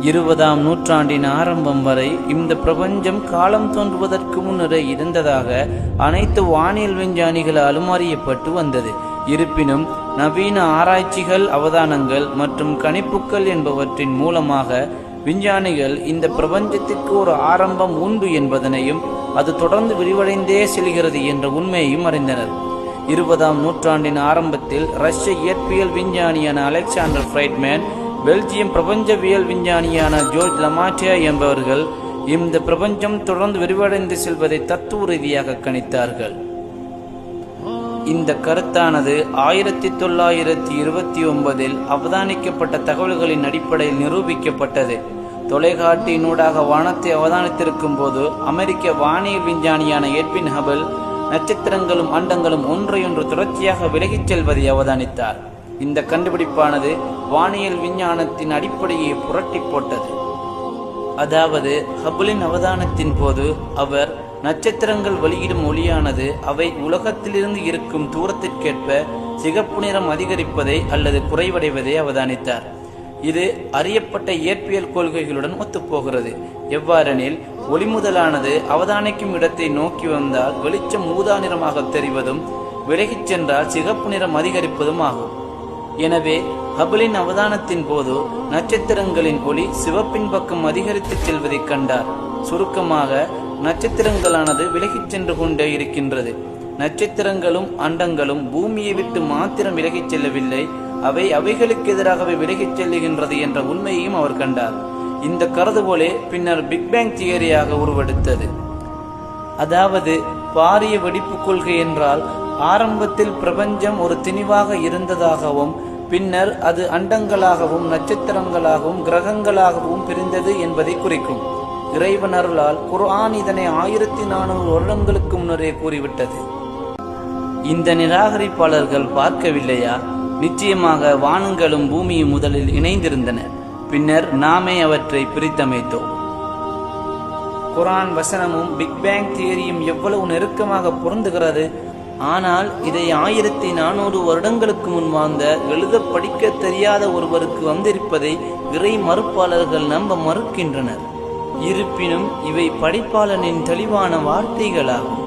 20ஆம் நூற்றாண்டின் ஆரம்பம் வரை இந்த பிரபஞ்சம் காலம் தோன்றுவதற்கு முன்னரே இருந்ததாக அனைத்து வானியல் விஞ்ஞானிகளாலும் அறியப்பட்டு வந்தது. இருப்பினும் நவீன ஆராய்ச்சிகள், அவதானங்கள் மற்றும் கணிப்புகள் என்பவற்றின் மூலமாக விஞ்ஞானிகள் இந்த பிரபஞ்சத்திற்கு ஒரு ஆரம்பம் உண்டு என்பதனையும் அது தொடர்ந்து விரிவடைந்தே செல்கிறது என்ற உண்மையையும் அறிந்தனர். 20ஆம் நூற்றாண்டின் ஆரம்பத்தில் ரஷ்ய இயற்பியல் விஞ்ஞானியான அலெக்சாண்டர் ஃப்ரைட்மேன், பெல்ஜியம் பிரபஞ்சவியல் விஞ்ஞானியான ஜோர்ஜ் லமார்டியே என்பவர்கள் இந்த பிரபஞ்சம் தொடர்ந்து விரிவடைந்து செல்வதை தத்துவ ரீதியாக கணித்தார்கள். இந்த கருத்தானது 1929இல் அவதானிக்கப்பட்ட தகவல்களின் அடிப்படையில் நிரூபிக்கப்பட்டது. தொலைக்காட்டினூடாக வானத்தை அவதானித்திருக்கும் போது அமெரிக்க வானியல் விஞ்ஞானியான எட்வின் ஹபிள் நட்சத்திரங்களும் அண்டங்களும் ஒன்றையொன்று தொடர்ச்சியாக விலகிச் செல்வதை அவதானித்தார். இந்த கண்டுபிடிப்பானது வானியல் விஞ்ஞானத்தின் அடிப்படையை புரட்டி போட்டது. அதாவது ஹபிளின் அவதானத்தின் போது அவர் நட்சத்திரங்கள் வெளியிடும் ஒளியானது அவை உலகத்திலிருந்து இருக்கும் தூரத்திற்கேற்ப சிகப்பு நிறம் அதிகரிப்பதை அல்லது குறைவடைவதை அவதானித்தார். இது அறியப்பட்ட இயற்பியல் கொள்கைகளுடன் ஒத்துப்போகிறது. எவ்வாறெனில், ஒளிமுதலானது அவதானிக்கும் இடத்தை நோக்கி வந்தால் வெளிச்சம் ஊதா நிறமாக தெரிவதும், விலகிச் சென்றால் சிகப்பு நிறம் அதிகரிப்பதும் ஆகும். எனவே ஹபிளின் அவதானத்தின் போது நட்சத்திரங்களின் ஒளி சிவப்பின் பக்கம் அதிகரித்து செல்வதை கண்டார். சுருக்கமாக, நட்சத்திரங்களானது விலகிச் சென்று கொண்டே இருக்கின்றது. நட்சத்திரங்களும் அண்டங்களும் பூமியை விட்டு மாத்திரம் விலகிச் செல்லவில்லை, அவை அவைகளுக்கு எதிராகவே விலகிச் செல்லுகின்றது என்ற உண்மையையும் அவர் கண்டார். இந்த கருதுகோளே பின்னர் பிக் பேங் தியரியாக உருவெடுத்தது. அதாவது, பாரிய வெடிப்பு கொள்கை என்றால் ஆரம்பத்தில் பிரபஞ்சம் ஒரு திணிவாக இருந்ததாகவும் பின்னர் அது அண்டங்களாகவும் நட்சத்திரங்களாகவும் கிரகங்களாகவும் பிரிந்தது என்பதை குறிக்கும். இறைவன் அருளால் குர்ஆன் இதனை 1400 வருடங்களுக்கு முன்னரே கூறிவிட்டது. இந்த நிராகரிப்பாளர்கள் பார்க்கவில்லையா? நிச்சயமாக வானங்களும் பூமியும் முதலில் இணைந்திருந்தன, பின்னர் நாமே அவற்றை பிரித்தமைத்தோம். குர்ஆன் வசனமும் பிக் பேங் தியரியும் எவ்வளவு நெருக்கமாக பொருந்துகிறது. ஆனால் இதை 1400 வருடங்களுக்கு முன் வாழ்ந்த எழுத படிக்க தெரியாத ஒருவருக்கு வந்திருப்பதை இறை மறுப்பாளர்கள் நம்ப மறுக்கின்றனர். இருப்பினும் இவை படிப்பாளனின் தெளிவான வார்த்தைகளாகும்.